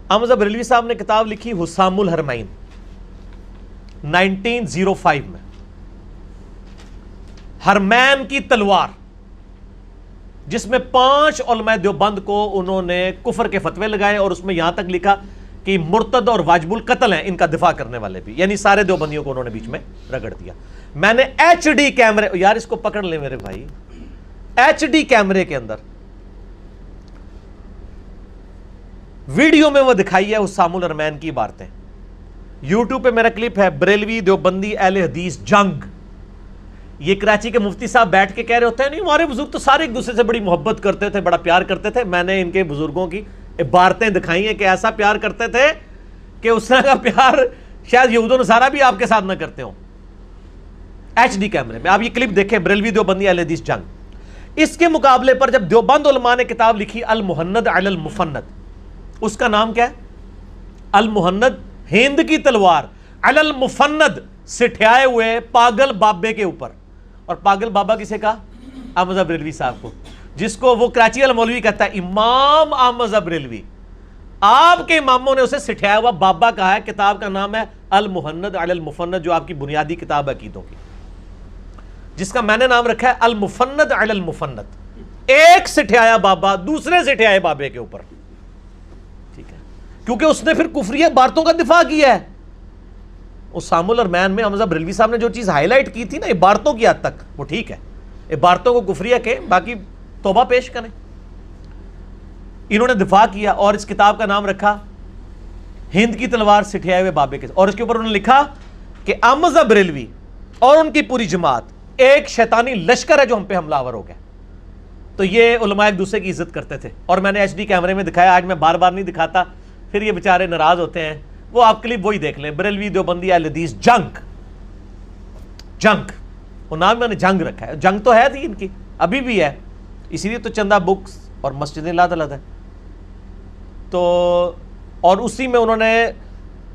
احمد بریلوی صاحب نے کتاب لکھی حسام الحرمین 1905 میں، حرمین کی تلوار، جس میں 5 علماء دیوبند کو انہوں نے کفر کے فتوے لگائے، اور اس میں یہاں تک لکھا کہ مرتد اور واجب القتل ہیں ان کا دفاع کرنے والے بھی، یعنی سارے دیوبندیوں کو انہوں نے بیچ میں رگڑ دیا۔ میں نے ایچ ڈی کیمرے، یار اس کو پکڑ لیں میرے بھائی، ایچ ڈی کیمرے کے اندر ویڈیو میں وہ دکھائی ہے حسام الحرمین کی عبارتیں۔ یوٹیوب پہ میرا کلپ ہے، بریلوی دیوبندی اہل حدیث جنگ۔ یہ کراچی کے مفتی صاحب بیٹھ کے کہہ رہے ہوتے ہیں نہیں ہمارے بزرگ تو سارے ایک دوسرے سے بڑی محبت کرتے تھے، بڑا پیار کرتے تھے۔ میں نے ان کے بزرگوں کی عبارتیں دکھائی ہیں کہ ایسا پیار کرتے تھے کہ اس طرح کا پیار شاید یہود و نصارہ بھی آپ کے ساتھ نہ کرتے ہوں۔ ایچ ڈی کیمرے میں آپ یہ کلپ دیکھیں، بریلوی دیوبندی اہل حدیث جنگ۔ اس کے مقابلے پر جب دیوبند علماء نے کتاب لکھی المہند علی المفند، اس کا نام کیا ہے؟ المہند، ہند کی تلوار، علی المفند، سٹھیائے ہوئے پاگل بابے کے اوپر۔ اور پاگل بابا کسے کہا؟ احمد بریلوی صاحب کو، جس کو وہ کراچی والا مولوی کہتا ہے امام احمد بریلوی۔ آپ کے اماموں نے اسے سٹھیایا ہوا بابا کہا ہے۔ کتاب کا نام ہے المہند علی المفند، جو آپ کی بنیادی کتاب ہے عقیدوں کی، جس کا میں نے نام رکھا ہے المفند علی المفند۔ ایک سٹھیایا بابا دوسرے سٹھیائے بابے کے اوپر، ٹھیک ہے، کیونکہ اس نے پھر کفری عبارتوں کا دفاع کیا ہے۔ حسام الحرمین میں حمزہ بریلوی صاحب نے جو چیز ہائی لائٹ کی تھی نا عبارتوں کی حد تک، وہ ٹھیک ہے، عبارتوں کو کفریہ کے، باقی توبہ پیش کریں۔ انہوں نے دفاع کیا اور اس کتاب کا نام رکھا ہند کی تلوار سٹھیائے ہوئے بابے کے، اور اس کے اوپر انہوں نے لکھا کہ احمد بریلوی اور ان کی پوری جماعت ایک شیطانی لشکر ہے جو ہم پہ حملہ آور ہو گیا۔ تو یہ علماء ایک دوسرے کی عزت کرتے تھے، اور میں نے ایچ ڈی کیمرے میں دکھایا، آج میں بار بار نہیں دکھاتا، پھر یہ بیچارے ناراض ہوتے ہیں۔ وہ آپ کلپ وہی دیکھ لیں، بریلوی دیوبندی اہل حدیث جنگ، جنگ، وہ نام میں نے جنگ رکھا ہے۔ جنگ تو ہے تھی ان کی، ابھی بھی ہے، اسی لیے تو چندہ بکس اور مسجد لاد ہے۔ تو اور اسی میں انہوں نے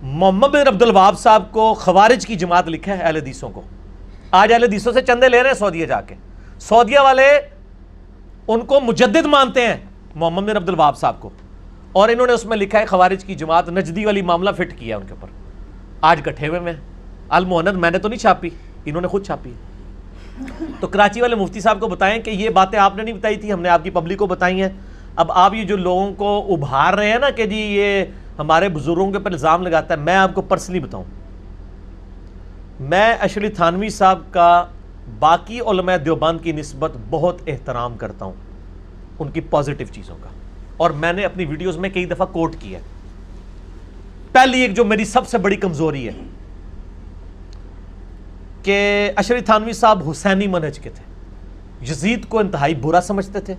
محمد بن عبد الوہاب صاحب کو خوارج کی جماعت لکھا ہے اہل حدیثوں کو۔ آج اہل حدیثوں سے چندے لے رہے ہیں سعودیہ جا کے، سعودیہ والے ان کو مجدد مانتے ہیں محمد بن عبد الوہاب صاحب کو، اور انہوں نے اس میں لکھا ہے خوارج کی جماعت، نجدی والی معاملہ فٹ کیا ان کے اوپر۔ آج کٹھے ہوئے میں المہند میں نے تو نہیں چھاپی، انہوں نے خود چھاپی۔ تو کراچی والے مفتی صاحب کو بتائیں کہ یہ باتیں آپ نے نہیں بتائی تھی، ہم نے آپ کی پبلک کو بتائی ہیں۔ اب آپ یہ جو لوگوں کو ابھار رہے ہیں نا کہ جی یہ ہمارے بزرگوں کے اوپر الزام لگاتا ہے، میں آپ کو پرسنلی بتاؤں، میں اشرف تھانوی صاحب کا باقی علماء دیوبند کی نسبت بہت احترام کرتا ہوں، ان کی پازیٹیو چیزوں کا، اور میں نے اپنی ویڈیوز میں کئی دفعہ کوٹ کیا ہے۔ پہلی ایک جو میری سب سے بڑی کمزوری ہے کہ اشرف تھانوی صاحب حسینی منہج کے تھے، یزید کو انتہائی برا سمجھتے تھے،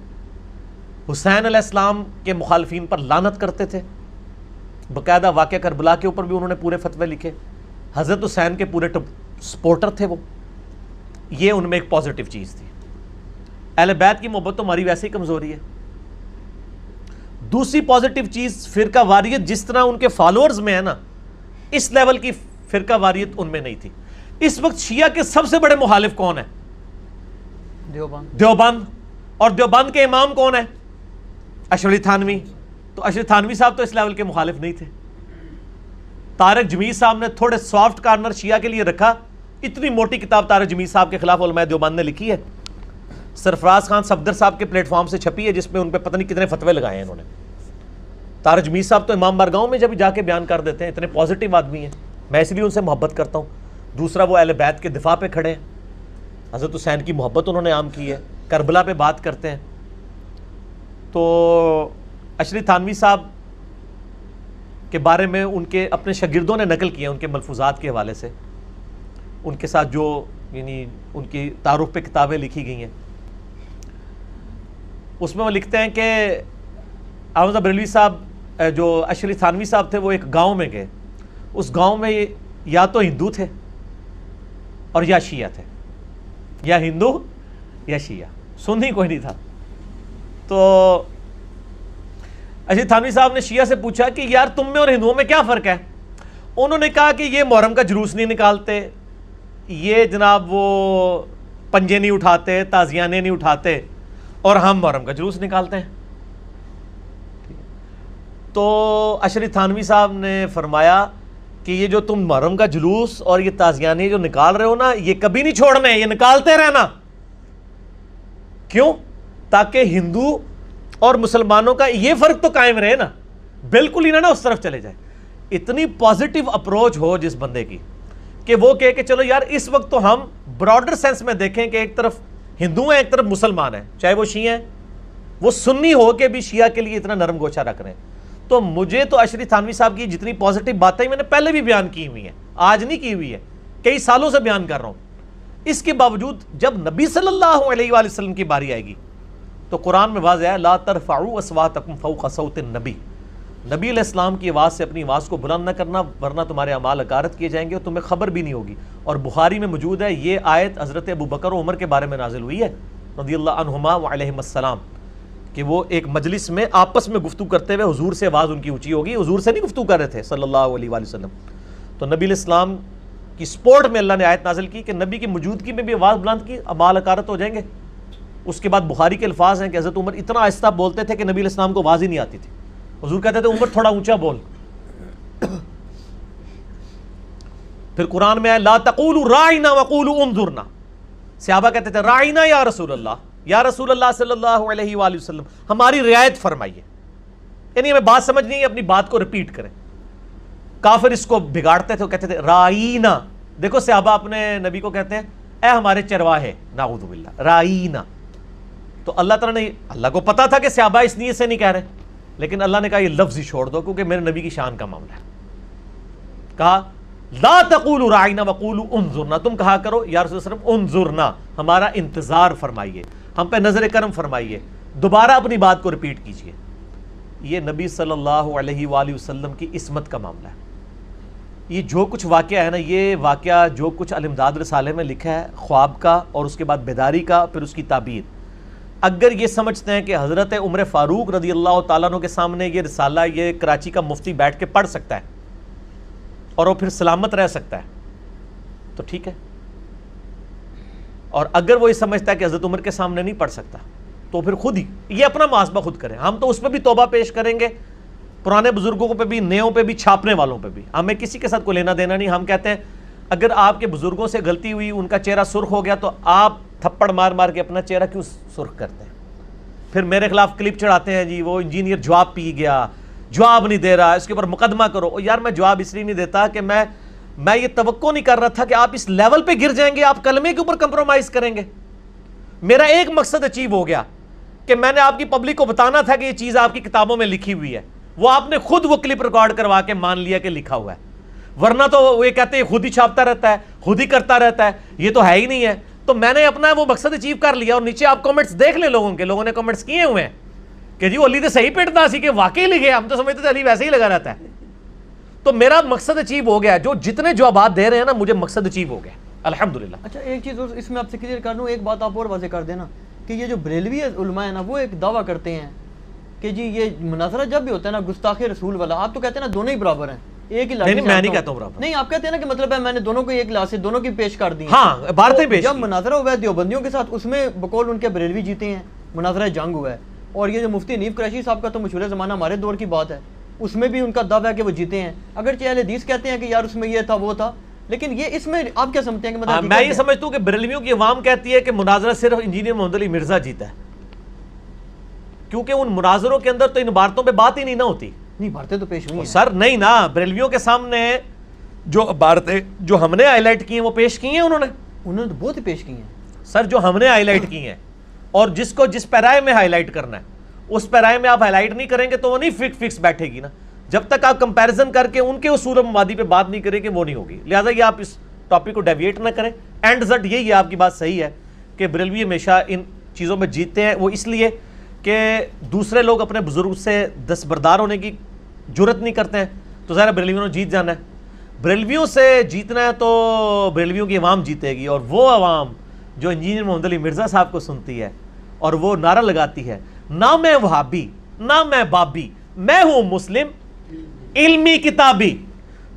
حسین علیہ السلام کے مخالفین پر لعنت کرتے تھے، باقاعدہ واقعہ کربلا کے اوپر بھی انہوں نے پورے فتوے لکھے، حضرت حسین کے پورے سپورٹر تھے وہ۔ یہ ان میں ایک پازیٹیو چیز تھی۔ اہل بیت کی محبت تو ہماری ویسے ہی کمزوری ہے۔ دوسری پازیٹیو چیز فرقہ واریت جس طرح ان کے فالوورز میں ہے نا، اس لیول کی فرقہ واریت ان میں نہیں تھی۔ اس وقت شیعہ کے سب سے بڑے مخالف کون ہیں؟ دیوبند۔ اور دیوبند کے امام کون ہیں؟ اشرف تھانوی۔ تو اشرف تھانوی صاحب تو اس لیول کے مخالف نہیں تھے۔ طارق جمیل صاحب نے تھوڑے سافٹ کارنر شیعہ کے لیے رکھا، اتنی موٹی کتاب طارق جمیل صاحب کے خلاف علماء دیوبند نے لکھی ہے، سرفراز خان صفدر صاحب کے پلیٹ فارم سے چھپی ہے، جس میں ان پہ پتہ نہیں کتنے فتوے لگائے ہیں انہوں نے۔ طارق جمیل صاحب تو امام بارگاہوں میں جب جا کے بیان کر دیتے ہیں، اتنے پازیٹیو آدمی ہیں، میں اس لیے ان سے محبت کرتا ہوں۔ دوسرا وہ اہل بیت کے دفاع پہ کھڑے ہیں، حضرت حسین کی محبت انہوں نے عام کی ہے، کربلا پہ بات کرتے ہیں۔ تو اشرف تھانوی صاحب کے بارے میں ان کے اپنے شاگردوں نے نقل کیا ان کے ملفوظات کے حوالے سے، ان کے ساتھ جو یعنی ان کی تعارف پہ کتابیں لکھی گئی ہیں، اس میں وہ لکھتے ہیں کہ احمد بریلوی صاحب جو اشرف تھانوی صاحب تھے وہ ایک گاؤں میں گئے، اس گاؤں میں یا تو ہندو تھے اور یا شیعہ تھے، یا ہندو یا شیعہ، سنی کوئی نہیں تھا۔ تو اشرف تھانوی صاحب نے شیعہ سے پوچھا کہ یار تم میں اور ہندوؤں میں کیا فرق ہے؟ انہوں نے کہا کہ یہ محرم کا جلوس نہیں نکالتے، یہ جناب وہ پنجے نہیں اٹھاتے، تازیانے نہیں اٹھاتے، اور ہم محرم کا جلوس نکالتے ہیں۔ تو اشرف تھانوی صاحب نے فرمایا کہ یہ جو تم محرم کا جلوس اور یہ تازیانے جو نکال رہے ہو نا، یہ کبھی نہیں چھوڑنے، یہ نکالتے رہنا. کیوں؟ تاکہ ہندو اور مسلمانوں کا یہ فرق تو قائم رہے نا، بالکل ہی نہ اس طرف چلے جائے. اتنی پازیٹیو اپروچ ہو جس بندے کی کہ وہ کہے کہ چلو یار اس وقت تو ہم براڈر سینس میں دیکھیں کہ ایک طرف ہندو ہیں ایک طرف مسلمان ہیں، چاہے وہ شیعہ ہیں، وہ سنی ہو کے بھی شیعہ کے لیے اتنا نرم گوشہ رکھ رہے ہیں. تو مجھے تو اشرف تھانوی صاحب کی جتنی پازیٹیو باتیں میں نے پہلے بھی بیان کی ہوئی ہیں، آج نہیں کی ہوئی ہے، کئی سالوں سے بیان کر رہا ہوں. اس کے باوجود جب نبی صلی اللہ علیہ وآلہ وسلم کی باری آئے گی تو قرآن میں واضح ہے لا ترفعوا اصواتکم فوق صوت النبی، نبی علیہ السلام کی آواز سے اپنی آواز کو بلند نہ کرنا ورنہ تمہارے اعمال غارت کیے جائیں گے اور تمہیں خبر بھی نہیں ہوگی. اور بخاری میں موجود ہے یہ آیت حضرت ابو بکر و عمر کے بارے میں نازل ہوئی ہے رضی اللہ عنہما وعلیہم السلام، کہ وہ ایک مجلس میں آپس میں گفتگو کرتے ہوئے حضور سے آواز ان کی اونچی ہوگی، حضور سے نہیں گفتگو کر رہے تھے صلی اللہ علیہ وآلہ وسلم. تو نبی علیہ السلام کی سپورٹ میں اللہ نے آیت نازل کی کہ نبی کی موجودگی میں بھی آواز بلند کی، اعمال غارت ہو جائیں گے. اس کے بعد بخاری کے الفاظ ہیں کہ حضرت عمر اتنا آہستہ بولتے تھے کہ نبی علیہ السلام کو آواز ہی نہیں آتی تھی. حضور کہتے تھے عمر تھوڑا اونچا بول. پھر قرآن میں ہے لا تقولوا راعنا وقولوا انظرنا، صحابہ کہتے تھے راعنا یا رسول اللہ، یا رسول اللہ صلی اللہ علیہ وآلہ وسلم ہماری رعایت فرمائیے، یعنی ہمیں بات سمجھ نہیں ہے اپنی بات کو ریپیٹ کریں. کافر اس کو بگاڑتے تھے، وہ کہتے تھے رائینا. دیکھو صحابہ اپنے نبی کو کہتے ہیں اے ہمارے چرواہے، نعوذ باللہ، رائینا. تو اللہ تعالیٰ نے، اللہ کو پتا تھا کہ صحابہ اس نیت سے نہیں کہہ رہے، لیکن اللہ نے کہا یہ لفظ ہی چھوڑ دو کیونکہ میرے نبی کی شان کا معاملہ ہے. کہا لا تقولوا راعنا وقولوا انظرنا، تم کہا کرو یا رسول اللہ صلی اللہ علیہ وسلم انظرنا، ہمارا انتظار فرمائیے، ہم پہ نظر کرم فرمائیے، دوبارہ اپنی بات کو ریپیٹ کیجئے. یہ نبی صلی اللہ علیہ وآلہ وسلم کی عصمت کا معاملہ ہے. یہ جو کچھ واقعہ ہے نا، یہ واقعہ جو کچھ الامداد رسالے میں لکھا ہے خواب کا اور اس کے بعد بیداری کا پھر اس کی تعبیر، اگر یہ سمجھتے ہیں کہ حضرت عمر فاروق رضی اللہ تعالیٰ عنہ کے سامنے یہ رسالہ یہ کراچی کا مفتی بیٹھ کے پڑھ سکتا ہے اور وہ پھر سلامت رہ سکتا ہے تو ٹھیک ہے، اور اگر وہ یہ سمجھتا ہے کہ حضرت عمر کے سامنے نہیں پڑھ سکتا تو پھر خود ہی یہ اپنا محاسبہ خود کریں. ہم تو اس پہ بھی توبہ پیش کریں گے، پرانے بزرگوں پہ بھی، نیوں پہ بھی، چھاپنے والوں پہ بھی، ہمیں کسی کے ساتھ کوئی لینا دینا نہیں. ہم کہتے ہیں اگر آپ کے بزرگوں سے غلطی ہوئی، ان کا چہرہ سرخ ہو گیا تو آپ تھپڑ مار مار کے اپنا چہرہ کیوں سرخ کرتے ہیں؟ پھر میرے خلاف کلپ چڑھاتے ہیں جی وہ انجینئر جواب پی گیا، جواب نہیں دے رہا، اس کے اوپر مقدمہ کرو. یار میں جواب اس لیے نہیں دیتا کہ میں یہ توقع نہیں کر رہا تھا کہ آپ اس لیول پہ گر جائیں گے، آپ کلمے کے اوپر کمپرومائز کریں گے. میرا ایک مقصد اچیو ہو گیا کہ میں نے آپ کی پبلک کو بتانا تھا کہ یہ چیز آپ کی کتابوں میں لکھی ہوئی ہے، وہ آپ نے خود وہ کلپ ریکارڈ کروا کے مان لیا کہ لکھا ہوا ہے. ورنہ تو وہ یہ کہتے ہیں خود ہی چھاپتا رہتا ہے، خود ہی کرتا رہتا ہے، یہ تو ہے ہی نہیں ہے. تو میں نے اپنا وہ مقصد اچیو کر لیا. اور نیچے آپ کمنٹس دیکھ لیں لوگوں نے کمنٹس کیے ہوئے ہیں کہ جی وہ علی تو صحیح پیٹتا سی کہ واقعی لکھے، ہم تو سمجھتے تھے علی ویسے ہی لگا رہتا ہے. تو میرا مقصد اچیو ہو گیا، جو جتنے جوابات دے رہے ہیں نا مجھے مقصد اچیو ہو گیا الحمدللہ. اچھا ایک چیز اس میں آپ سے کلیئر کر دوں، ایک بات آپ اور واضح کر دینا کہ یہ جو بریلوی علماء ہیں نا وہ ایک دعویٰ کرتے ہیں کہ جی یہ مناظرہ جب بھی ہوتا ہے نا گستاخ رسول والا، آپ تو کہتے ہیں نا دونوں ہی برابر ہیں، ایک ہی لاٹھی. نہیں میں نہیں کہتا ہوں برابر، نہیں آپ کہتے ہیں نا کہ مطلب ہے میں نے دونوں کو ایک لاش سے دونوں کی پیش کر دی. ہاں بھارتی پیش. جب مناظرہ ہوا ہے دیوبندیوں کے ساتھ اس میں بقول ان کے بریلوی جیتے ہیں، مناظرہ جنگ ہوا ہے. اور یہ جو مفتی حنیف قریشی صاحب کا تو مشہور زمانہ ہمارے دور کی بات ہے، اس میں بھی ان کا دعویٰ ہے کہ وہ جیتے ہیں. اگرچہ اہل حدیث کہتے ہیں کہ یار اس میں یہ تھا وہ تھا، لیکن یہ اس میں آپ کیا سمجھتے ہیں کہ مطلب میں یہ سمجھتا ہوں کہ بریلویوں کی عوام کہتی ہے کہ مناظرہ صرف انجینئر محمد علی مرزا جیتا ہے، کیونکہ ان مناظروں کے اندر تو ان عبارتوں پہ بات ہی نہیں نہ ہوتی. نہیں باتیں تو پیش ہوئی ہیں سر، نہیں نا، بریلویوں کے سامنے جو عبارتیں جو ہم نے ہائی لائٹ کی ہیں وہ پیش کی ہیں انہوں نے تو بہت ہی پیش کی ہیں سر، جو ہم نے ہائی لائٹ کی ہیں. اور جس کو جس پیرائے میں ہائی لائٹ کرنا ہے اس پیرائے میں آپ ہائی لائٹ نہیں کریں گے تو وہ نہیں فکس بیٹھے گی نا. جب تک آپ کمپیریزن کر کے ان کے اصول و مبادی پہ بات نہیں کریں گے وہ نہیں ہوگی. لہٰذا یہ آپ اس ٹاپک کو ڈیویٹ نہ کریں. اینڈ زٹ یہی ہے، آپ کی بات صحیح ہے کہ بریلوی ہمیشہ ان چیزوں میں جیتتے ہیں. وہ اس لیے کہ دوسرے لوگ اپنے بزرگ سے دستبردار ہونے کی جرت نہیں کرتے ہیں، تو ظاہر بریلویوں نے جیت جانا ہے. بریلویوں سے جیتنا ہے تو بریلویوں کی عوام جیتے گی، اور وہ عوام جو انجینئر محمد علی مرزا صاحب کو سنتی ہے اور وہ نعرہ لگاتی ہے نہ میں وہابی نہ میں بابی، میں ہوں مسلم علمی کتابی.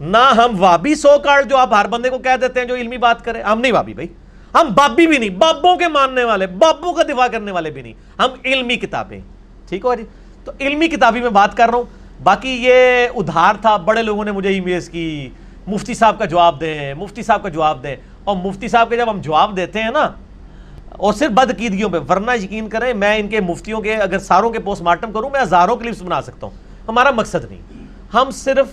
نہ ہم وابی سو کارڈ جو آپ ہر بندے کو کہہ دیتے ہیں جو علمی بات کرے، ہم نہیں وابی بھائی، ہم بابی بھی نہیں، بابوں کے ماننے والے، بابوں کا دفاع کرنے والے بھی نہیں، ہم علمی کتابیں. ٹھیک ہو جی؟ تو علمی کتابی میں بات کر رہا ہوں. باقی یہ ادھار تھا. بڑے لوگوں نے مجھے ای میلز کی, مفتی صاحب کا جواب دیں, مفتی صاحب کا جواب دیں. اور مفتی صاحب کے جب ہم جواب دیتے ہیں نا, اور صرف بدعقیدگیوں پہ, ورنہ یقین کریں میں ان کے مفتیوں کے اگر ساروں کے پوسٹ مارٹم کروں میں ہزاروں کلپس بنا سکتا ہوں. ہمارا مقصد نہیں, ہم صرف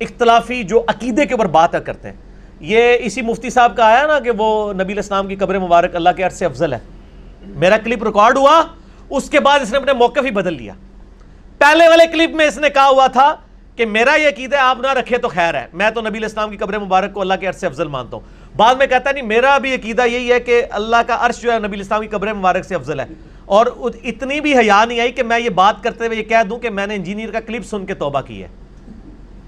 اختلافی جو عقیدے کے اوپر بات کرتے ہیں. یہ اسی مفتی صاحب کا آیا نا کہ وہ نبی علیہ السلام کی قبر مبارک اللہ کے عرش سے افضل ہے. میرا کلپ ریکارڈ ہوا, اس کے بعد اس نے اپنے موقف ہی بدل لیا. پہلے والے کلپ میں اس نے کہا ہوا تھا کہ میرا یہ عقیدہ آپ نہ رکھے تو خیر ہے, میں تو نبی علیہ السلام کی قبر مبارک کو اللہ کے عرش سے افضل مانتا ہوں. بعد میں کہتا ہے نہیں, میرا بھی عقیدہ یہی ہے کہ اللہ کا عرش جو ہے نبی علیہ السلام کی قبر مبارک سے افضل ہے. اور اتنی بھی حیا نہیں آئی کہ میں یہ بات کرتے ہوئے یہ کہہ دوں کہ میں نے انجینئر کا کلپ سن کے توبہ کی ہے,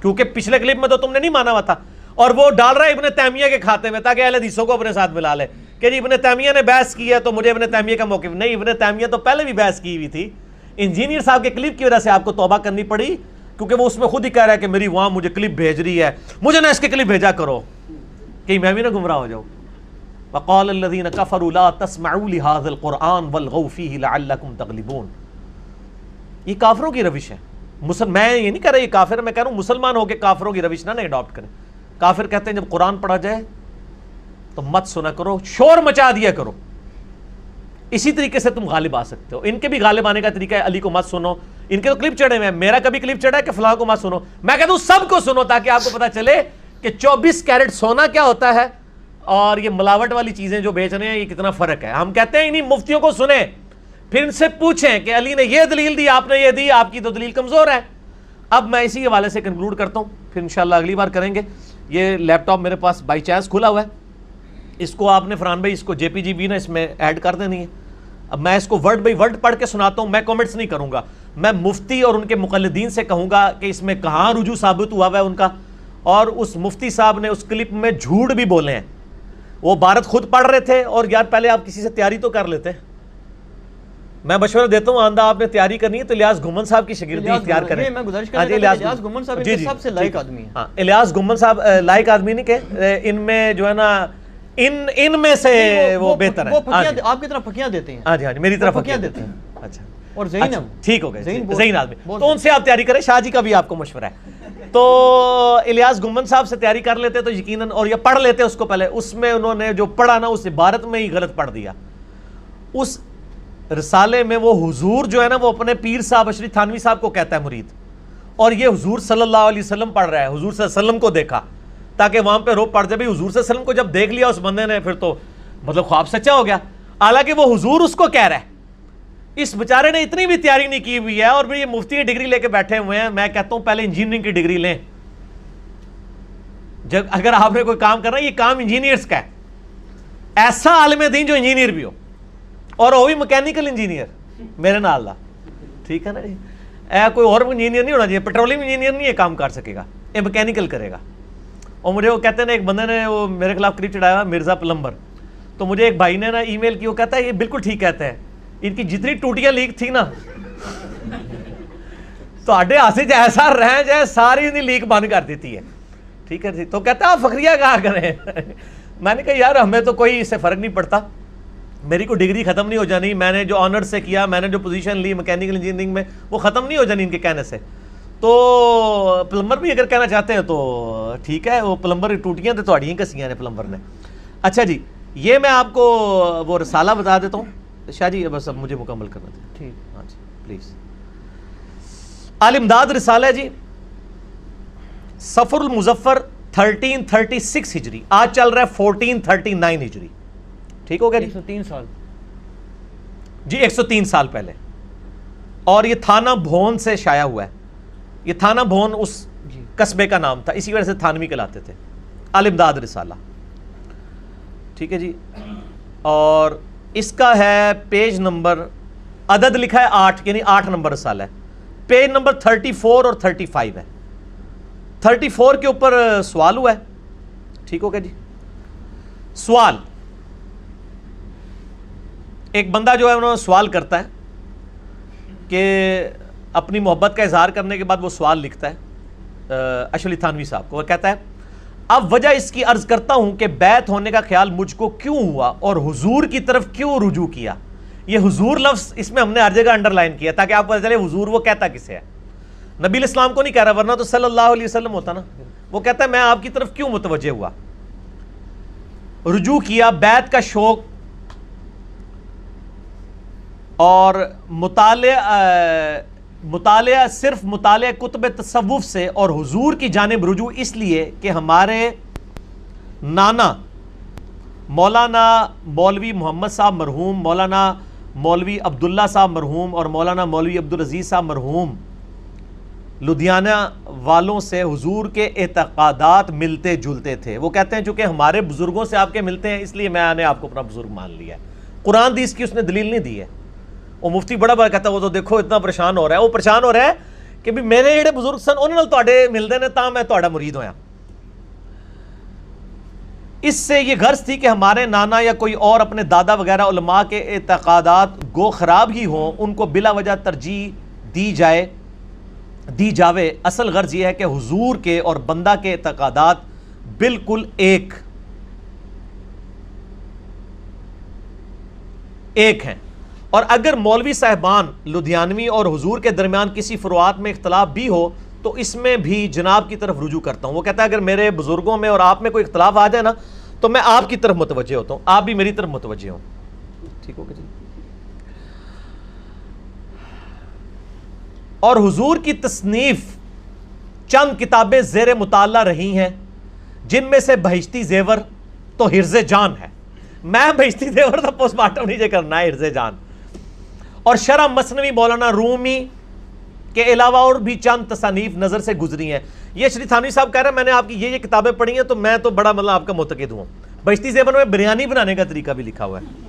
کیونکہ پچھلے کلپ میں تو تم نے نہیں مانا ہوا تھا. اور وہ ڈال رہا ہے ابن تیمیہ کے کھاتے میں تاکہ اہل حدیثوں کو اپنے ساتھ ملا لے کہ جی ابن تیمیہ نے بحث کی ہے تو مجھے ابن تیمیہ کا موقف نہیں. ابن تیمیہ تو پہلے بھی بحث کی ہوئی تھی, انجینئر صاحب کے کلپ کی وجہ سے آپ کو توبہ کرنی پڑی, کیونکہ وہ اس میں خود ہی کہہ رہا ہے کہ میری وہاں مجھے کلپ بھیج رہی ہے, مجھے نہ اس کے کلپ بھیجا کرو کہ میں بھی نہ گمراہ ہو جاؤں. وقال الذين كفروا لا تسمعوا لهذا القرآن والغوا فيه لعلكم تغلبون. یہ کافروں کی روش ہے. میں یہ نہیں کہہ رہا یہ کافر, میں کہہ رہا ہوں مسلمان ہو کے کافروں کی روش نہ اڈاپٹ کریں. کافر کہتے ہیں جب قرآن پڑھا جائے تو مت سنا کرو, شور مچا دیا کرو, اسی طریقے سے تم غالب آ سکتے ہو. ان کے بھی غالب آنے کا طریقہ ہے علی کو مت سنو, ان کے تو کلپ چڑھے ہوئے ہیں, میرا کبھی کلپ چڑھا ہے کہ فلاں کو مت سنو. میں کہتا ہوں سب کو سنو تاکہ آپ کو پتا چلے کہ 24 کیرٹ سونا کیا ہوتا ہے اور یہ ملاوٹ والی چیزیں جو بیچ رہے ہیں یہ کتنا فرق ہے. ہم کہتے ہیں انہیں مفتیوں کو سنیں, پھر ان سے پوچھیں کہ علی نے یہ دلیل دی, آپ نے یہ دی, آپ کی تو دلیل کمزور ہے. اب میں اسی حوالے سے کنکلوڈ کرتا ہوں, پھر انشاءاللہ اگلی بار کریں گے. یہ لیپ ٹاپ میرے پاس بائی چانس کھلا ہوا ہے, اس کو آپ نے فرحان بھائی اس کو JPG نا اس میں ایڈ کر دینی ہے. اب میں اس کو ورڈ بائی ورڈ پڑھ کے سناتا ہوں, میں کامنٹس نہیں کروں گا, میں مفتی اور ان کے مقلدین سے کہوں گا کہ اس میں کہاں رجوع ثابت ہوا ہے ان کا. اور اس مفتی صاحب نے اس کلپ میں جھوٹ بھی بولے ہیں. وہ عبارت خود پڑھ رہے تھے, اور یار پہلے آپ کسی سے تیاری تو کر لیتے. میں مشورہ دیتا ہوں آندہ آپ نے تیاری کرنی ہے تو الیاس گھمن صاحب کی شاگردی اختیار کریں. میں گزارش کرتا ہوں الیاس گھمن صاحب ان سب سے لائق آدمی ہیں. ہاں الیاس گھمن صاحب لائق آدمی نہیں کہ ان میں جو ہے نا ان میں سے وہ بہتر ہے. آپ کی طرف پھکیاں دیتے ہیں. ہاں جی میری طرف پھکیاں دیتے ہیں. اچھا اور زین ٹھیک ہو گئے, زین آدمی, تو ان سے آپ تیاری کریں. شاہ جی کا بھی آپ کو مشورہ ہے. تو الیاس گھمن صاحب سے تیاری کر لیتے تو یقیناً, اور یہ پڑھ لیتے اس کو پہلے, اس میں انہوں نے جو پڑھا نا اس عبارت میں ہی غلط پڑھ دیا. اس رسالے میں وہ حضور جو ہے نا وہ اپنے پیر صاحب اشری تھانوی صاحب کو کہتا ہے مرید, اور یہ حضور صلی اللہ علیہ وسلم پڑھ رہا ہے, حضور صلی اللہ علیہ وسلم کو دیکھا تاکہ وہاں پہ روپ پڑ جائے. حضور صلی اللہ علیہ وسلم کو جب دیکھ لیا اس بندے نے پھر تو مطلب خواب سچا ہو گیا, حالانکہ وہ حضور اس کو کہہ رہا ہے. اس بیچارے نے اتنی بھی تیاری نہیں کی ہوئی ہے, اور پھر یہ مفتی کی ڈگری لے کے بیٹھے ہوئے ہیں. میں کہتا ہوں پہلے انجینئرنگ کی ڈگری لیں. جب اگر آپ نے کوئی کام کرنا ہے یہ کام انجینئرز کا ہے, ایسا عالم دین جو انجینئر بھی ہو, اور وہ بھی مکینیکل انجینئر میرے نال دا, ٹھیک ہے نا جی. کوئی اور انجینئر نہیں ہونا چاہیے, پیٹرولیم انجینئر نہیں یہ کام کر سکے گا, یہ مکینیکل کرے گا. اور مجھے وہ کہتے ہیں ایک بندے نے وہ میرے خلاف کلپ چڑھایا مرزا پلمبر, تو مجھے ایک بھائی نے نا ای میل کی, وہ کہتا ہے یہ بالکل ٹھیک کہتے ہیں, ان کی جتنی ٹوٹیاں لیک تھی نا تو آڈے آسے ایسا رہیں جائے ساری انہیں لیک بند کر دیتی ہے. ٹھیک ہے جی. تو کہتا ہے آپ فخریہ کہا کریں. میں نے کہا یار ہمیں تو کوئی اس سے فرق نہیں پڑتا, میری کوئی ڈگری ختم نہیں ہو جانی, میں نے جو آنر سے کیا, میں نے جو پوزیشن لی میکینیکل انجینئرنگ میں وہ ختم نہیں ہو جانی ان کے کہنے سے. تو پلمبر بھی اگر کہنا چاہتے ہیں تو ٹھیک ہے, وہ پلمبر ٹوٹیاں تو تھوڑی کسیاں نے پلمبر نے. اچھا جی, یہ میں آپ کو وہ رسالہ بتا دیتا ہوں. شاہ جی بس اب مجھے مکمل کرنا تھا. ٹھیک, ہاں جی پلیز. آل امداد رسالہ ہے جی, صفر المظفر 1336 ہجری, آج چل رہا ہے 1439 ہجری. ٹھیک ہو گیا جی, 103 سال جی, 103 سال پہلے. اور یہ تھانہ بھون سے شائع ہوا ہے. یہ تھانہ بھون اس قصبے کا نام تھا, اسی وجہ سے تھانوی کہلاتے تھے. آل امداد رسالہ, ٹھیک ہے جی. اور اس کا ہے پیج نمبر, عدد لکھا ہے 8, یعنی 8 نمبر رسالہ ہے. پیج نمبر 34 اور 35 ہے. 34 کے اوپر سوال ہوا ہے. ٹھیک ہو گیا جی. سوال, ایک بندہ جو ہے انہوں نے سوال کرتا ہے کہ اپنی محبت کا اظہار کرنے کے بعد وہ سوال لکھتا ہے اشلی تھانوی صاحب کو. وہ کہتا ہے اب وجہ اس کی عرض کرتا ہوں کہ بیعت ہونے کا خیال مجھ کو کیوں ہوا اور حضور کی طرف کیوں رجوع کیا. یہ حضور لفظ اس میں ہم نے ہر جگہ انڈر لائن کیا تاکہ آپ کو پتہ چلے حضور وہ کہتا کسے ہے. نبی علیہ السلام کو نہیں کہہ رہا، ورنہ تو صلی اللہ علیہ وسلم ہوتا نا. وہ کہتا ہے میں آپ کی طرف کیوں متوجہ ہوا، رجوع کیا، بیعت کا شوق اور مطالعہ صرف مطالعہ کتب تصوف سے اور حضور کی جانب رجوع اس لیے کہ ہمارے نانا مولانا مولوی محمد صاحب مرحوم، مولانا مولوی عبداللہ صاحب مرحوم اور مولانا مولوی عبدالعزیز صاحب مرحوم لدھیانہ والوں سے حضور کے اعتقادات ملتے جلتے تھے. وہ کہتے ہیں چونکہ ہمارے بزرگوں سے آپ کے ملتے ہیں اس لیے میں نے آپ کو اپنا بزرگ مان لیا ہے. قرآن حدیث کی اس نے دلیل نہیں دی ہے. وہ مفتی بڑا بڑا کہتا ہے وہ تو دیکھو اتنا پریشان ہو رہا ہے. وہ پریشان ہو رہا ہے کہ بھی میرے جڑے بزرگ سن انہوں نے تواڈے ملدے نے تاں میں تواڈا مرید ہویا. اس سے یہ غرض تھی کہ ہمارے نانا یا کوئی اور اپنے دادا وغیرہ علماء کے اعتقادات گو خراب ہی ہوں ان کو بلا وجہ ترجیح دی جاوے. اصل غرض یہ ہے کہ حضور کے اور بندہ کے اعتقادات بالکل ایک ہیں، اور اگر مولوی صاحبان لدھیانوی اور حضور کے درمیان کسی فروعات میں اختلاف بھی ہو تو اس میں بھی جناب کی طرف رجوع کرتا ہوں. وہ کہتا ہے اگر میرے بزرگوں میں اور آپ میں کوئی اختلاف آ جائے نا تو میں آپ کی طرف متوجہ ہوتا ہوں، آپ بھی میری طرف متوجہ ہوں. ٹھیک ہو گیا جی. اور حضور کی تصنیف چند کتابیں زیر مطالعہ رہی ہیں جن میں سے بہشتی زیور تو حرز جان ہے. میں بہشتی زیور تو پوسٹ مارٹم نہیں کرنا ہے، حرز جان. اور شرح مثنوی مولانا رومی کے علاوہ اور بھی چند تصانیف نظر سے گزری ہیں. یہ شری تھانوی صاحب کہہ رہے ہیں میں نے آپ کی یہ کتابیں پڑھی ہیں تو میں تو بڑا مطلب آپ کا معتقد ہوں. بہشتی زیور میں بریانی بنانے کا طریقہ بھی لکھا ہوا ہے.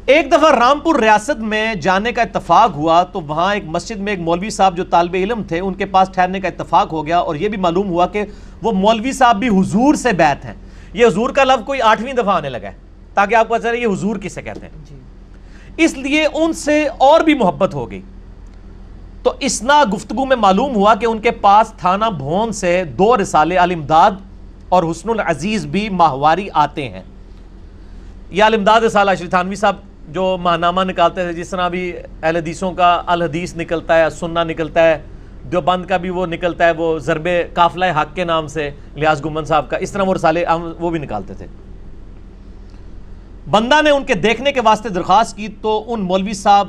ایک دفعہ رامپور ریاست میں جانے کا اتفاق ہوا تو وہاں ایک مسجد میں ایک مولوی صاحب جو طالب علم تھے ان کے پاس ٹھہرنے کا اتفاق ہو گیا اور یہ بھی معلوم ہوا کہ وہ مولوی صاحب بھی حضور سے بیعت ہیں. یہ حضور کا لفظ کوئی 8ویں دفعہ آنے لگا ہے تاکہ آپ کو پتہ چلے یہ حضور کسے کہتے ہیں. اس لیے ان سے اور بھی محبت ہو گئی. تو اسنا گفتگو میں معلوم ہوا کہ ان کے پاس تھانہ بھون سے 2 رسالے الامداد اور حسن العزیز بھی ماہواری آتے ہیں. یہ الامداد رسالہ شری تھانوی صاحب جو ماہنامہ نکالتے تھے، جس طرح بھی اہل حدیثوں کا الحدیث نکلتا ہے، سننا نکلتا ہے، دیوبند کا بھی وہ نکلتا ہے، وہ ضرب قافلہ حق کے نام سے لیاس گمن صاحب کا، اس طرح وہ رسالے وہ بھی نکالتے تھے. بندہ نے ان کے دیکھنے کے واسطے درخواست کی تو ان مولوی صاحب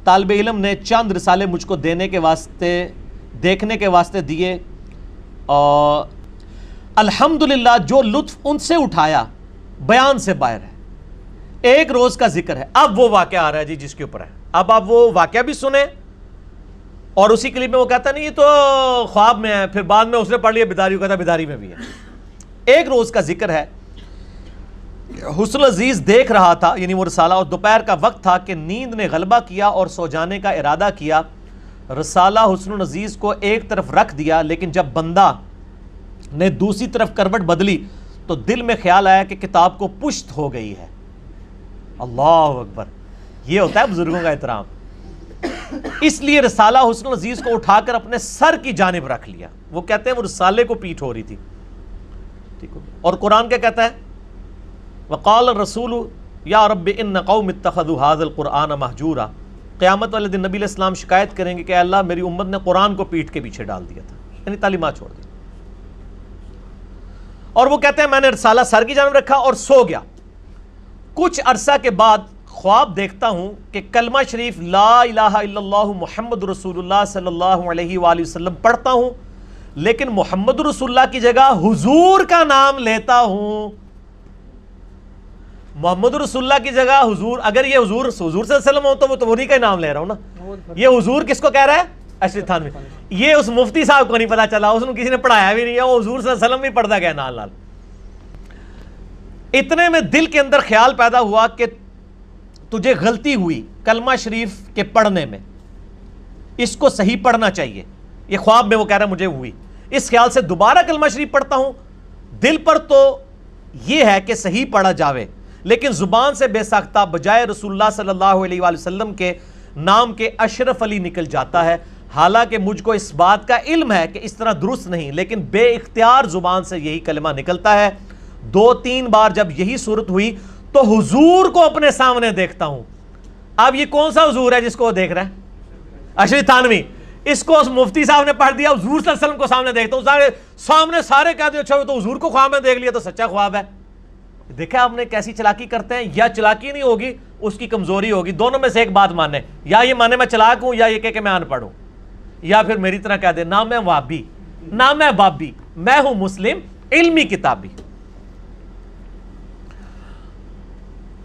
طالب علم نے چند رسالے مجھ کو دیکھنے کے واسطے دیے. اور الحمدللہ جو لطف ان سے اٹھایا بیان سے باہر ہے. ایک روز کا ذکر ہے. اب وہ واقعہ آ رہا ہے جی جس کے اوپر ہے. اب آپ وہ واقعہ بھی سنیں اور اسی کلپ میں وہ کہتا نہیں یہ تو خواب میں ہے، پھر بعد میں اس نے پڑھ لیا بیداری، کہتا بیداری میں بھی ہے. ایک روز کا ذکر ہے. حسن عزیز دیکھ رہا تھا یعنی وہ رسالہ، اور دوپہر کا وقت تھا کہ نیند نے غلبہ کیا اور سو جانے کا ارادہ کیا. رسالہ حسن عزیز کو ایک طرف رکھ دیا، لیکن جب بندہ نے دوسری طرف کروٹ بدلی تو دل میں خیال آیا کہ کتاب کو پشت ہو گئی ہے. اللہ اکبر. یہ ہوتا ہے بزرگوں کا احترام. اس لیے رسالہ حسن عزیز کو اٹھا کر اپنے سر کی جانب رکھ لیا. وہ کہتے ہیں وہ رسالے کو پیٹ ہو رہی تھی. ٹھیک ہو. اور قرآن کیا کہتا ہے؟ وقال الرسول یا رب ان قوم اتخذوا هذا القرآن مہجورا. قیامت والے دن نبی علیہ السلام شکایت کریں گے کہ اے اللہ میری امت نے قرآن کو پیٹ کے پیچھے ڈال دیا تھا، یعنی تعلیمات چھوڑ دی. اور وہ کہتے ہیں میں نے رسالہ سر کی جانب رکھا اور سو گیا. کچھ عرصہ کے بعد خواب دیکھتا ہوں کہ کلمہ شریف لا الہ الا اللہ محمد رسول اللہ صلی اللہ علیہ وآلہ وسلم پڑھتا ہوں، لیکن محمد رسول اللہ کی جگہ حضور کا نام لیتا ہوں. محمد رسول اللہ کی جگہ حضور، اگر یہ حضور صلی اللہ علیہ وسلم ہو تو وہ تو انہی کا نام لے رہا ہوں نا. یہ حضور کس کو کہہ رہا ہے؟ اشرف تھانوی. یہ اس مفتی صاحب کو نہیں پتا چلا، اس نے کسی نے پڑھایا بھی نہیں ہے، وہ حضور صلی اللہ علیہ وسلم بھی پڑھتا گیا نال نال. اتنے میں دل کے اندر خیال پیدا ہوا کہ تجھے غلطی ہوئی کلمہ شریف کے پڑھنے میں، اس کو صحیح پڑھنا چاہیے. یہ خواب میں وہ کہہ رہا مجھے ہوئی. اس خیال سے دوبارہ کلمہ شریف پڑھتا ہوں. دل پر تو یہ ہے کہ صحیح پڑھا جاوے، لیکن زبان سے بے ساختہ بجائے رسول اللہ صلی اللہ علیہ وآلہ وسلم کے نام کے اشرف علی نکل جاتا ہے. حالانکہ مجھ کو اس بات کا علم ہے کہ اس طرح درست نہیں، لیکن بے اختیار زبان سے یہی کلمہ نکلتا ہے. 2-3 بار جب یہی صورت ہوئی تو حضور کو اپنے سامنے دیکھتا ہوں. اب یہ کون سا حضور ہے جس کو وہ دیکھ رہا ہے؟ اشرف تھانوی, اس کو مفتی صاحب نے پڑھ دیا, حضور صلی اللہ علیہ وسلم کو سامنے دیکھتا ہوں, سامنے سارے کہتے ہیں اچھا تو حضور کو خواب میں دیکھ لیا تو سچا خواب ہے. دیکھا آپ نے کیسی چلاکی کرتے ہیں. یا چلاکی نہیں ہوگی, اس کی کمزوری ہوگی. دونوں میں سے ایک بات مانے, یا یہ مانے میں چلاک ہوں, یا یہ کہ میں ان پڑھ ہوں, یا پھر میری طرح کہہ دے نہ میں وابی نہ میں بابی, میں ہوں مسلم علمی کتابی.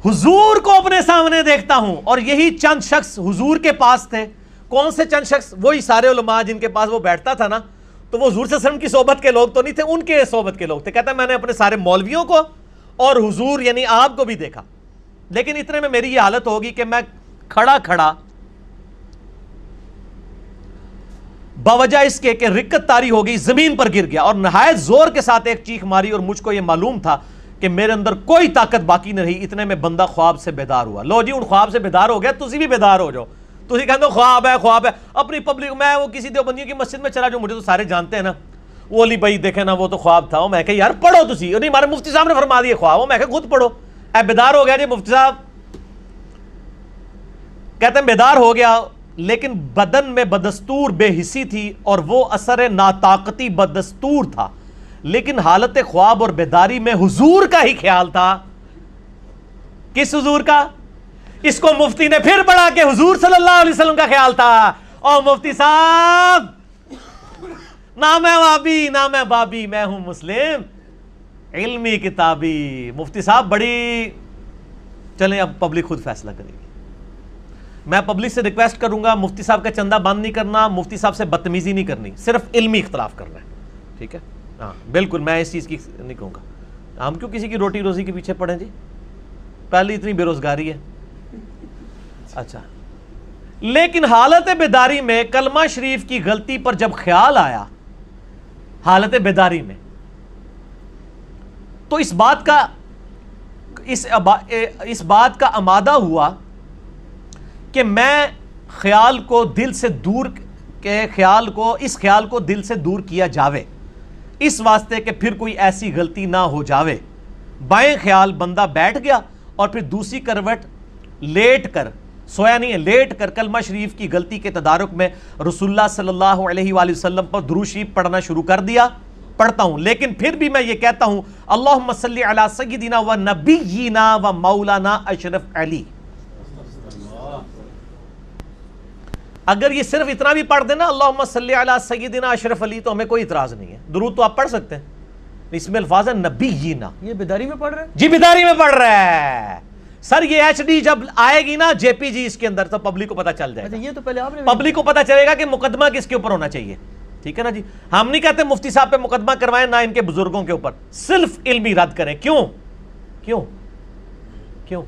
حضور کو اپنے سامنے دیکھتا ہوں, اور یہی چند شخص حضور کے پاس تھے. کون سے چند شخص؟ وہی سارے علماء جن کے پاس وہ بیٹھتا تھا نا, تو وہ حضور صلی اللہ علیہ وسلم کی صحبت کے لوگ تو نہیں تھے, ان کے صحبت کے لوگ تھے. کہتا ہے میں نے اپنے سارے مولویوں کو اور حضور یعنی آپ کو بھی دیکھا, لیکن اتنے میں میری یہ حالت ہوگی کہ میں کھڑا کھڑا باوجہ اس کے کہ رکت طاری ہو گئی, زمین پر گر گیا اور نہایت زور کے ساتھ ایک چیخ ماری, اور مجھ کو یہ معلوم تھا کہ میرے اندر کوئی طاقت باقی نہ رہی. اتنے میں بندہ خواب سے بیدار ہوا. لو جی ان خواب سے بیدار ہو گیا, تسی بھی بیدار ہو جاؤ. تسی کہتے ہو خواب ہے خواب ہے, اپنی پبلک. میں وہ کسی دیوبندیوں کی مسجد میں چلا جاؤں, مجھے تو سارے جانتے ہیں نا, وہ علی بھائی دیکھے نا وہ تو خواب تھا. میں کہ یار پڑھو تسی, نہیں ہمارے مفتی صاحب نے فرما دیے خواب. میں کہ خود پڑھو. اے بیدار ہو گیا جی مفتی صاحب؟ کہتے ہیں بیدار ہو گیا, لیکن بدن میں بدستور بے حسی تھی, اور وہ اثر ناطاقتی بدستور تھا, لیکن حالت خواب اور بیداری میں حضور کا ہی خیال تھا. کس حضور کا؟ اس کو مفتی نے پھر پڑھا کہ حضور صلی اللہ علیہ وسلم کا خیال تھا. اور مفتی صاحب نہ میں وابی نہ میں بابی, میں ہوں مسلم علمی کتابی. مفتی صاحب بڑی, چلیں اب پبلک خود فیصلہ کرے گی. میں پبلک سے ریکویسٹ کروں گا, مفتی صاحب کا چندہ بند نہیں کرنا, مفتی صاحب سے بدتمیزی نہیں کرنی, صرف علمی اختلاف کرنا ہے. ٹھیک ہے, ہاں بالکل, میں اس چیز کی نہیں کہوں گا. ہم کیوں کسی کی روٹی روزی کے پیچھے پڑیں جی؟ پہلی اتنی بے روزگاری ہے. اچھا, لیکن حالت بیداری میں کلمہ شریف کی غلطی پر جب خیال آیا حالت بیداری میں, تو اس بات کا آمادہ ہوا کہ میں خیال کو دل سے دور اس خیال کو دل سے دور کیا جاوے, اس واسطے کہ پھر کوئی ایسی غلطی نہ ہو جاوے. بائیں خیال بندہ بیٹھ گیا, اور پھر دوسری کروٹ لیٹ کر, سویا نہیں ہے, لیٹ کر کلمہ شریف کی غلطی کے تدارک میں رسول اللہ صلی اللہ علیہ وآلہ وسلم پر درود شریف پڑھنا شروع کر دیا. پڑھتا ہوں, لیکن پھر بھی میں یہ کہتا ہوں اللہم صلی علی سیدنا و نبینا و مولانا اشرف علی. اگر یہ صرف اتنا بھی پڑھ دینا اللہم صلی علی سیدنا اشرف علی, تو ہمیں کوئی اعتراض نہیں ہے. درود تو آپ پڑھ سکتے ہیں, اس میں الفاظ ہے نبینا. یہ بیداری میں پڑھ رہے ہیں جی, بیداری میں پڑھ رہا ہے. سر یہ ایچ ڈی جب آئے گی نا جے پی جی اس کے اندر, تو پبلک کو پتا چل جائے گا. یہ تو پہلے آپ نے پبلک کو پتا چلے گا کہ مقدمہ کس کے اوپر ہونا چاہیے. ٹھیک ہے نا جی, ہم نہیں کہتے مفتی صاحب پہ مقدمہ کروائیں, نہ ان کے بزرگوں کے اوپر, صرف علمی رد کریں. کیوں کیوں کیوں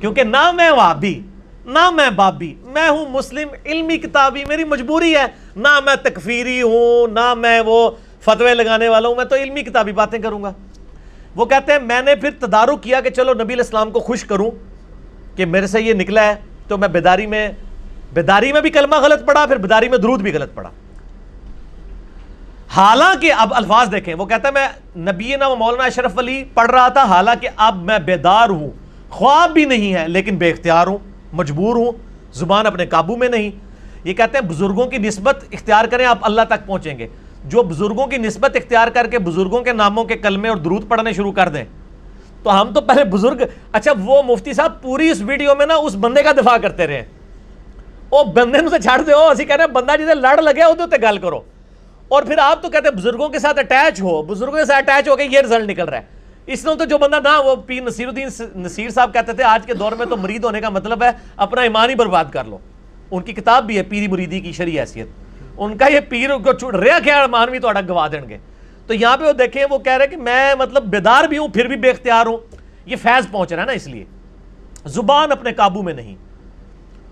کیونکہ نہ میں وابی نہ میں بابی, میں ہوں مسلم علمی کتابی. میری مجبوری ہے, نہ میں تکفیری ہوں نہ میں وہ فتوے لگانے والا ہوں, میں تو علمی کتابی باتیں کروں گا. وہ کہتے ہیں میں نے پھر تدارک کیا کہ چلو نبی علیہ السلام کو خوش کروں کہ میرے سے یہ نکلا ہے, تو میں بیداری میں بھی کلمہ غلط پڑھا, پھر بیداری میں درود بھی غلط پڑھا. حالانکہ اب الفاظ دیکھیں, وہ کہتا ہے میں نبینا و مولانا اشرف علی پڑھ رہا تھا, حالانکہ اب میں بیدار ہوں, خواب بھی نہیں ہے, لیکن بے اختیار ہوں, مجبور ہوں, زبان اپنے قابو میں نہیں. یہ کہتے ہیں بزرگوں کی نسبت اختیار کریں, آپ اللہ تک پہنچیں گے. جو بزرگوں کی نسبت اختیار کر کے بزرگوں کے ناموں کے کلمے اور درود پڑھنے شروع کر دیں, تو ہم تو پہلے بزرگ. اچھا وہ مفتی صاحب پوری اس ویڈیو میں نا اس بندے کا دفاع کرتے رہے, وہ بندے سے چھاڑ دے, اسی کہہ رہے ہیں بندہ جسے لڑ لگے وہ گل کرو, اور پھر آپ تو کہتے ہیں بزرگوں کے ساتھ اٹیچ ہو, بزرگوں کے ساتھ اٹیچ ہو کے یہ رزلٹ نکل رہا ہے. اس نے تو جو بندہ نا, وہ پیر نصیر الدین نصیر صاحب کہتے تھے آج کے دور میں تو مرید ہونے کا مطلب ہے اپنا ایمان ہی برباد کر لو. ان کی کتاب بھی ہے پیری مریدی کی شرعی حیثیت, ان کا یہ پیر کو چھوڑ رہا خیال مان بھی تھوڑا گوا دیں گے. تو یہاں پہ وہ دیکھیں, وہ کہہ رہے کہ میں مطلب بیدار بھی ہوں پھر بھی بے اختیار ہوں. یہ فیض پہنچ رہا ہے نا, اس لیے زبان اپنے قابو میں نہیں.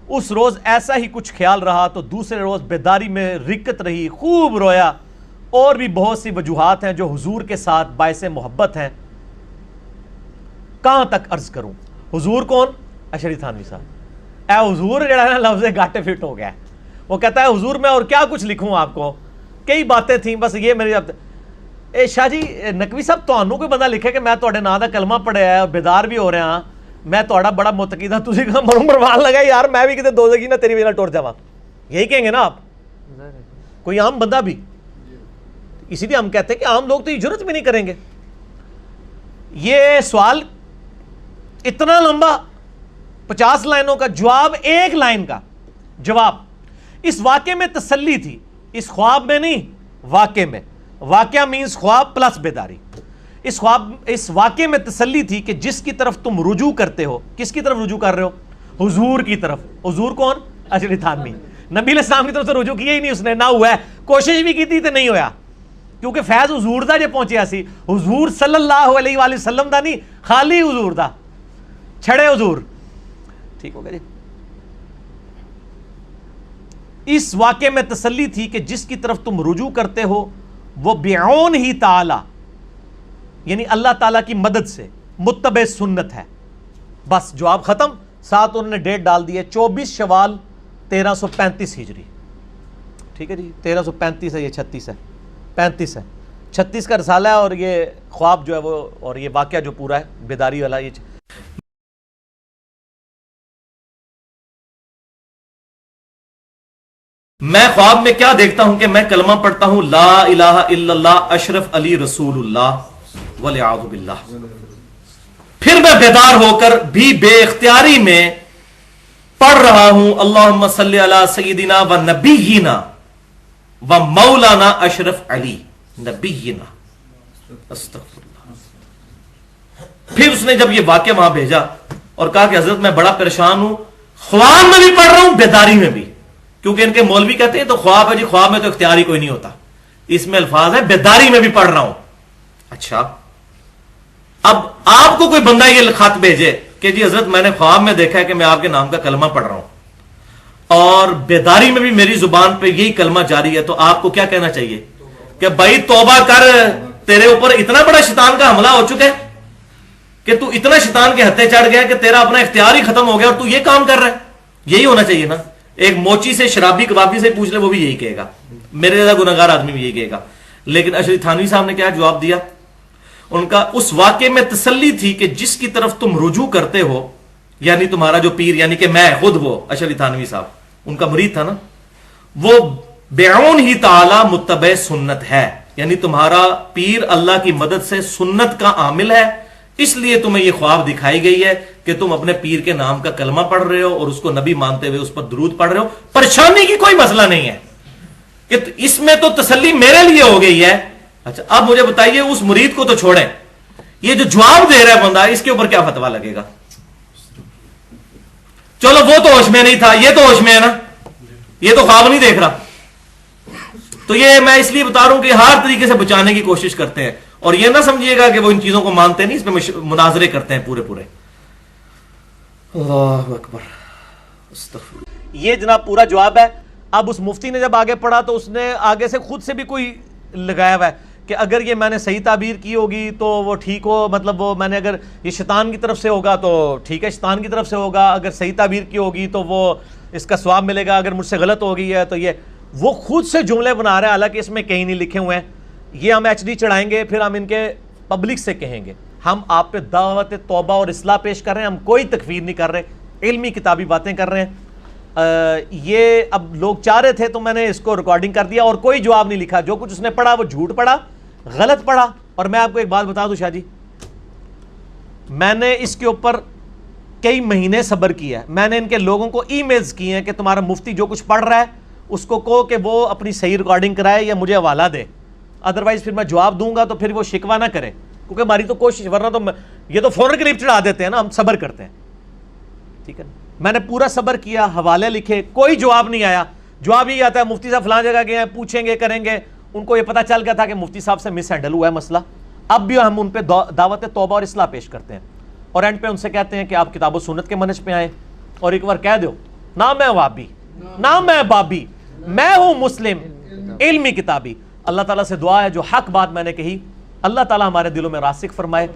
اس روز ایسا ہی کچھ خیال رہا, تو دوسرے روز بیداری میں رکت رہی, خوب رویا. اور بھی بہت سی وجوہات ہیں جو حضور کے ساتھ باعث محبت ہیں. کہاں تک عرض کروں؟ حضور کون؟ اشرف تھانوی صاحب. اے حضور جڑا ہے نا لفظ گاٹے فٹ ہو گیا ہے. وہ کہتا ہے حضور میں اور کیا کچھ لکھوں آپ کو, کئی باتیں تھیں, بس یہ میری. اے شاہ جی نقوی صاحب, تانوں کوئی بندہ لکھے کہ میں تواڈے نام دا کلمہ پڑھیا ہے, بیدار بھی ہو رہا ہاں, میں تواڈا بڑا متقی ہاں, تسی کہاں مروں مروان لگا یار میں بھی کتے دوزخی نہ تیری وجہ نال ٹر جاواں. یہی کہیں گے نا آپ, کوئی عام بندہ بھی. اسی لیے ہم کہتے ہیں کہ عام لوگ تو یہ جرت بھی نہیں کریں گے. یہ سوال اتنا لمبا, 50 لائنوں کا جواب, 1 لائن کا جواب. اس واقعے میں تسلی تھی, اس خواب میں نہیں, واقعے میں. واقعہ مینز خواب پلس بیداری. اس واقعے میں تسلی تھی کہ جس کی طرف تم رجوع کرتے ہو. کس کی طرف رجوع کر رہے ہو؟ حضور کی طرف. حضور کون؟ اشرف تھانوی. نبی علیہ السلام کی طرف سے رجوع کیا ہی نہیں اس نے, نہ ہوا ہے. کوشش بھی کی تھی تو نہیں ہویا, کیونکہ فیض حضور دا جو پہنچیا سی. حضور صلی اللہ علیہ وآلہ وسلم دا نہیں, خالی حضور دا, چھڑے حضور. ٹھیک ہو گیا جی. اس واقعے میں تسلی تھی کہ جس کی طرف تم رجوع کرتے ہو وہ بعون ہی تعالی, یعنی اللہ تعالیٰ کی مدد سے متبع سنت ہے. بس جواب ختم. ساتھ انہوں نے ڈیٹ ڈال دی ہے 24 شوال 1335 ہجری. ٹھیک ہے جی, 1335 ہے, یہ 36 ہے, 35 ہے, 36 کا رسالہ ہے. اور یہ خواب جو ہے وہ, اور یہ واقعہ جو پورا ہے بیداری والا, یہ میں خواب میں کیا دیکھتا ہوں کہ میں کلمہ پڑھتا ہوں لا الہ الا اللہ اشرف علی رسول اللہ ولیعوذ باللہ. پھر میں بیدار ہو کر بھی بے اختیاری میں پڑھ رہا ہوں اللہم صلی علی سیدنا و نبینا و مولانا اشرف علی نبینا. استغفر اللہ. پھر اس نے جب یہ واقعہ وہاں بھیجا اور کہا کہ حضرت میں بڑا پریشان ہوں, خواب میں بھی پڑھ رہا ہوں بیداری میں بھی, کیونکہ ان کے مولوی کہتے ہیں تو خواب ہے جی, خواب میں تو اختیاری کوئی نہیں ہوتا. اس میں الفاظ ہے بیداری میں بھی پڑھ رہا ہوں. اچھا, اب آپ کو کوئی بندہ یہ خط بھیجے کہ جی حضرت میں نے خواب میں دیکھا ہے کہ میں آپ کے نام کا کلمہ پڑھ رہا ہوں اور بیداری میں بھی میری زبان پہ یہی کلمہ جاری ہے, تو آپ کو کیا کہنا چاہیے کہ بھائی توبہ کر, تیرے اوپر اتنا بڑا شیطان کا حملہ ہو چکا ہے کہ تو اتنا شیطان کے ہتھے چڑھ گیا کہ تیرا اپنا اختیار ہی ختم ہو گیا اور تو یہ کام کر رہا ہے. یہی ہونا چاہیے نا. ایک موچی سے, شرابی کبابی سے پوچھ لے, وہ بھی یہی کہے گا. میرے زیادہ گناہگار آدمی بھی یہی کہے گا. لیکن اشرف تھانوی صاحب نے کیا جواب دیا؟ ان کا اس واقعے میں تسلی تھی کہ جس کی طرف تم رجوع کرتے ہو, یعنی تمہارا جو پیر, یعنی کہ میں خود, وہ اشرف تھانوی صاحب ان کا مرید تھا نا, وہ بعون ہی تعالی متبع سنت ہے, یعنی تمہارا پیر اللہ کی مدد سے سنت کا عامل ہے. اس لیے تمہیں یہ خواب دکھائی گئی ہے کہ تم اپنے پیر کے نام کا کلمہ پڑھ رہے ہو اور اس کو نبی مانتے ہوئے اس پر درود پڑھ رہے ہو. پریشانی کی کوئی مسئلہ نہیں ہے کہ اس میں تو تسلی میرے لیے ہو گئی ہے. اچھا, اب مجھے بتائیے اس مرید کو تو چھوڑیں, یہ جو جواب دے رہا ہے بندہ, اس کے اوپر کیا فتویٰ لگے گا؟ چلو وہ تو ہوش میں نہیں تھا, یہ تو ہوش میں ہے نا, یہ تو خواب نہیں دیکھ رہا. تو یہ میں اس لیے بتا رہا ہوں کہ ہر طریقے سے بچانے کی کوشش کرتے ہیں, اور یہ نہ سمجھیے گا کہ وہ ان چیزوں کو مانتے نہیں, اس پہ مناظرے کرتے ہیں پورے. اللہ اکبر, استغفر. یہ جناب پورا جواب ہے. اب اس مفتی نے جب آگے پڑھا تو اس نے آگے سے خود سے بھی کوئی لگایا ہوا ہے کہ اگر یہ میں نے صحیح تعبیر کی ہوگی تو وہ ٹھیک ہو, مطلب وہ میں نے اگر یہ شیطان کی طرف سے ہوگا تو ٹھیک ہے, شیطان کی طرف سے ہوگا, اگر صحیح تعبیر کی ہوگی تو وہ اس کا ثواب ملے گا, اگر مجھ سے غلط ہو گئی ہے تو یہ, وہ خود سے جملے بنا رہے ہیں, حالانکہ اس میں کہیں نہیں لکھے ہوئے ہیں. یہ ہم ایچ ڈی چڑھائیں گے, پھر ہم ان کے پبلک سے کہیں گے ہم آپ پہ دعوت توبہ اور اصلاح پیش کر رہے ہیں, ہم کوئی تکفیر نہیں کر رہے, علمی کتابی باتیں کر رہے ہیں. یہ اب لوگ چاہ رہے تھے تو میں نے اس کو ریکارڈنگ کر دیا, اور کوئی جواب نہیں لکھا. جو کچھ اس نے پڑھا وہ جھوٹ پڑھا, غلط پڑھا. اور میں آپ کو ایک بات بتا دوں شاہ جی, میں نے اس کے اوپر کئی مہینے صبر کیا ہے. میں نے ان کے لوگوں کو ای میلز کیے ہیں کہ تمہارا مفتی جو کچھ پڑھ رہا ہے اس کو کہو کہ وہ اپنی صحیح ریکارڈنگ کرائے یا مجھے حوالہ دے, ادروائز پھر میں جواب دوں گا تو پھر وہ شکوہ نہ کرے, کیونکہ ہماری تو کوشش, ورنہ تو یہ تو فوراً کلپ چڑھا دیتے ہیں نا, ہم صبر کرتے ہیں. ٹھیک ہے, میں نے پورا صبر کیا, حوالے لکھے, کوئی جواب نہیں آیا. جواب یہی آتا ہے مفتی صاحب فلاں جگہ گئے ہیں, پوچھیں گے, کریں گے. ان کو یہ پتہ چل گیا تھا کہ مفتی صاحب سے مس ہینڈل ہوا ہے مسئلہ. اب بھی ہم ان پہ دعوت توبہ اور اصلاح پیش کرتے ہیں, اور اینڈ پہ ان سے کہتے ہیں کہ آپ کتاب و سنت کے منہج پہ آئیں, اور ایک بار کہہ دو نہ میں وہابی نہ میں بابی, میں ہوں مسلم علمی کتابی. اللہ تعالیٰ سے دعا ہے جو حق بات میں نے کہی اللہ تعالیٰ ہمارے دلوں میں راسخ فرمائے.